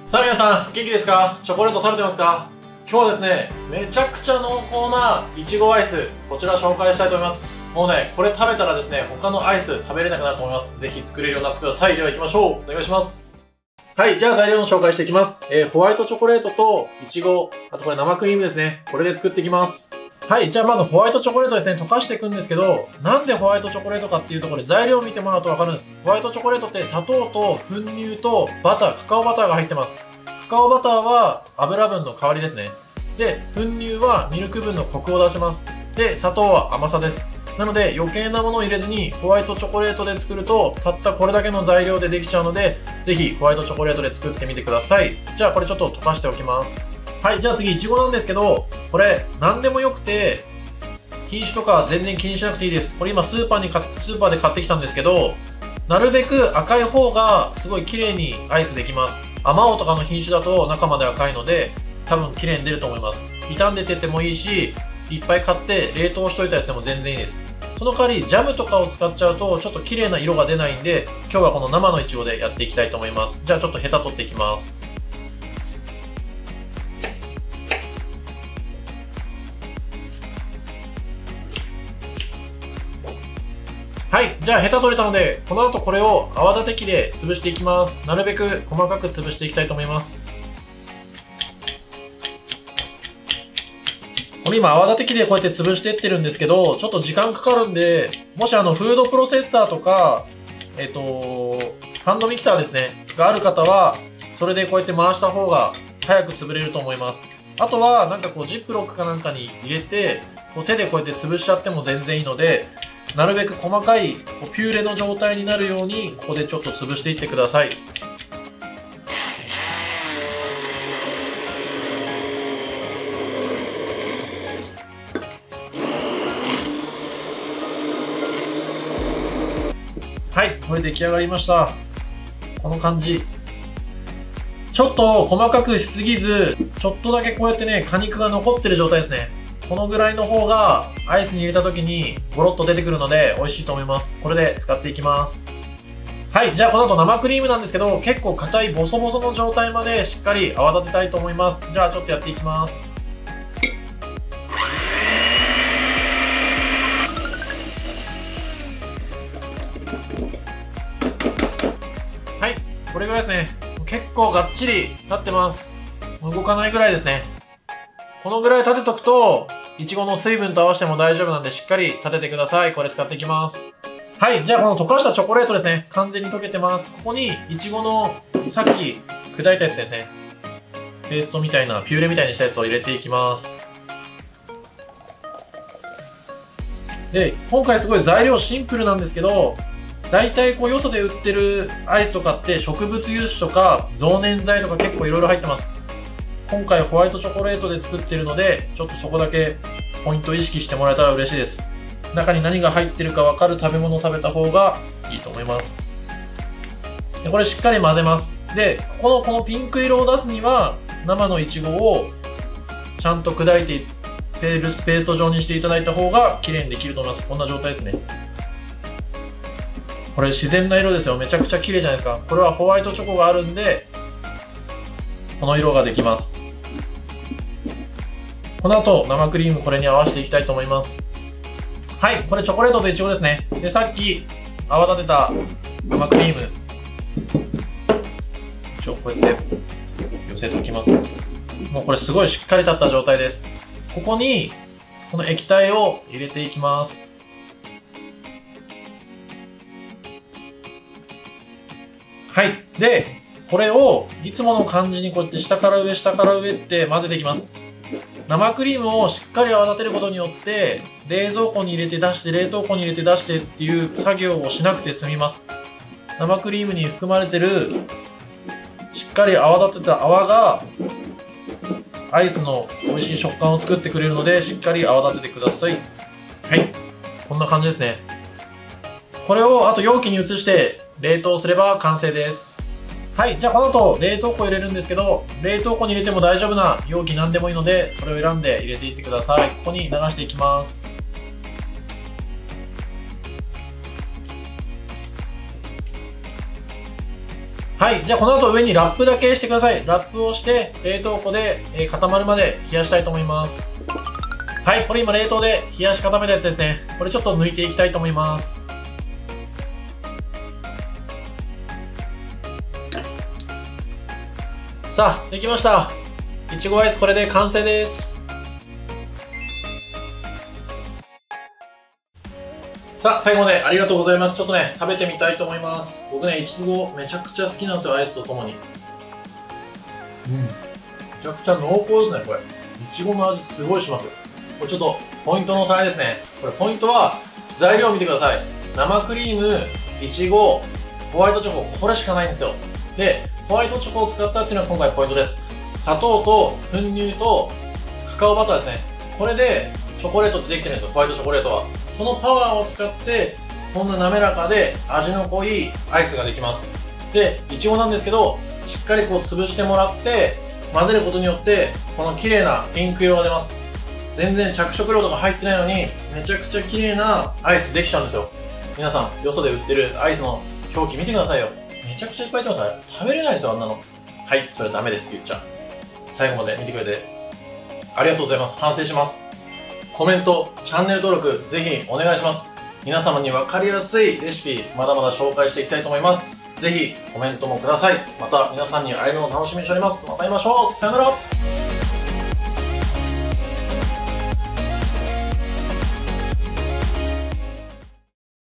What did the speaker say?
さあ皆さん、元気ですか？チョコレート食べてますか？今日はですね、めちゃくちゃ濃厚ないちごアイス、こちら紹介したいと思います。もうね、これ食べたらですね、他のアイス食べれなくなると思います。ぜひ作れるようになってください。では行きましょう。お願いします。はい、じゃあ材料の紹介していきます。ホワイトチョコレートといちご、あとこれ生クリームですね。これで作っていきます。はい、じゃあまずホワイトチョコレートですね、溶かしていくんですけど、なんでホワイトチョコレートかっていうと、これ材料を見てもらうとわかるんです。ホワイトチョコレートって砂糖と粉乳とバター、カカオバターが入ってます。カカオバターは油分の代わりですね。で、粉乳はミルク分のコクを出します。で、砂糖は甘さです。なので余計なものを入れずにホワイトチョコレートで作るとたったこれだけの材料でできちゃうので、ぜひホワイトチョコレートで作ってみてください。じゃあこれちょっと溶かしておきます。はい、じゃあ次いちごなんですけど、これ何でもよくて品種とか全然気にしなくていいです。これ今スーパーで買ってきたんですけど、なるべく赤い方がすごい綺麗にアイスできます。あまおうとかの品種だと中まで赤いので多分綺麗に出ると思います。傷んでててもいいし、いっぱい買って冷凍しといたやつでも全然いいです。その代わりジャムとかを使っちゃうとちょっと綺麗な色が出ないんで、今日はこの生のいちごでやっていきたいと思います。じゃあちょっとヘタ取っていきます。はい、じゃあヘタ取れたので、この後これを泡立て器で潰していきます。なるべく細かく潰していきたいと思います。これ今泡立て器でこうやって潰していってるんですけど、ちょっと時間かかるんで、もしフードプロセッサーとか、ハンドミキサーですね、がある方は、それでこうやって回した方が早く潰れると思います。あとは、なんかこうジップロックかなんかに入れて、こう手でこうやって潰しちゃっても全然いいので、なるべく細かいピューレの状態になるように、ここでちょっと潰していってください。はい、これ出来上がりました。この感じ。ちょっと細かくしすぎず、ちょっとだけこうやってね、果肉が残ってる状態ですね。このぐらいの方がアイスに入れた時にゴロッと出てくるので美味しいと思います。これで使っていきます。はい、じゃあこの後生クリームなんですけど、結構硬いボソボソの状態までしっかり泡立てたいと思います。じゃあちょっとやっていきます。はい、これぐらいですね。結構がっちり立ってます。動かないぐらいですね。このぐらい立てとくと、いちごの水分と合わせても大丈夫なんでしっかり立ててください。これ使っていきます。はい、じゃあこの溶かしたチョコレートですね。完全に溶けてます。ここにいちごのさっき砕いたやつですね。ペーストみたいな、ピューレみたいにしたやつを入れていきます。で、今回すごい材料シンプルなんですけど、大体こうよそで売ってるアイスとかって植物油脂とか増粘剤とか結構いろいろ入ってます。今回ホワイトチョコレートで作ってるので、ちょっとそこだけポイント意識してもらえたら嬉しいです。中に何が入ってるか分かる食べ物を食べた方がいいと思います。でこれしっかり混ぜます。で、このピンク色を出すには、生のいちごをちゃんと砕いてペースト状にしていただいた方が綺麗にできると思います。こんな状態ですね。これ自然な色ですよ。めちゃくちゃ綺麗じゃないですか。これはホワイトチョコがあるんで、この色ができます。この後生クリームこれに合わせていきたいと思います。はい、これチョコレートといちごですね。で、さっき泡立てた生クリーム、一応こうやって寄せておきます。もうこれすごいしっかり立った状態です。ここにこの液体を入れていきます。はい。で、これをいつもの感じにこうやって下から上って混ぜていきます。生クリームをしっかり泡立てることによって冷蔵庫に入れて出して冷凍庫に入れて出してっていう作業をしなくて済みます。生クリームに含まれてるしっかり泡立てた泡がアイスの美味しい食感を作ってくれるので、しっかり泡立ててください。はい、こんな感じですね。これをあと容器に移して冷凍すれば完成です。はい、じゃあこの後冷凍庫入れるんですけど、冷凍庫に入れても大丈夫な容器何でもいいので、それを選んで入れていってください。ここに流していきます。はい。じゃあこの後上にラップだけしてください。ラップをして、冷凍庫で、固まるまで冷やしたいと思います。はい。これ今冷凍で冷やし固めたやつですね。これちょっと抜いていきたいと思います。さあ、できました。いちごアイスこれで完成です。さあ、最後までありがとうございます。ちょっとね、食べてみたいと思います。僕ね、いちごめちゃくちゃ好きなんですよ、アイスとともに。めちゃくちゃ濃厚ですね、これ。いちごの味すごいします。これちょっと、ポイントのおさらいですね。これポイントは、材料を見てください。生クリーム、いちご、ホワイトチョコ、これしかないんですよ。で、ホワイトチョコを使ったっていうのが今回ポイントです。砂糖と粉乳とカカオバターですね。これでチョコレートってできてるんですよ、ホワイトチョコレートは。そのパワーを使って、こんな滑らかで味の濃いアイスができます。で、いちごなんですけど、しっかりこう潰してもらって、混ぜることによって、この綺麗なピンク色が出ます。全然着色料とか入ってないのに、めちゃくちゃ綺麗なアイスできちゃうんですよ。皆さん、よそで売ってるアイスの表記見てくださいよ。めちゃくちゃいっぱい入ってます。食べれないですよ、あんなの。はい、それダメです、言っちゃう。最後まで見てくれて、ありがとうございます。反省します。コメント、チャンネル登録、ぜひお願いします。皆様に分かりやすいレシピ、まだまだ紹介していきたいと思います。ぜひコメントもください。また皆さんに会えるのを楽しみにしております。また会いましょう。さよなら。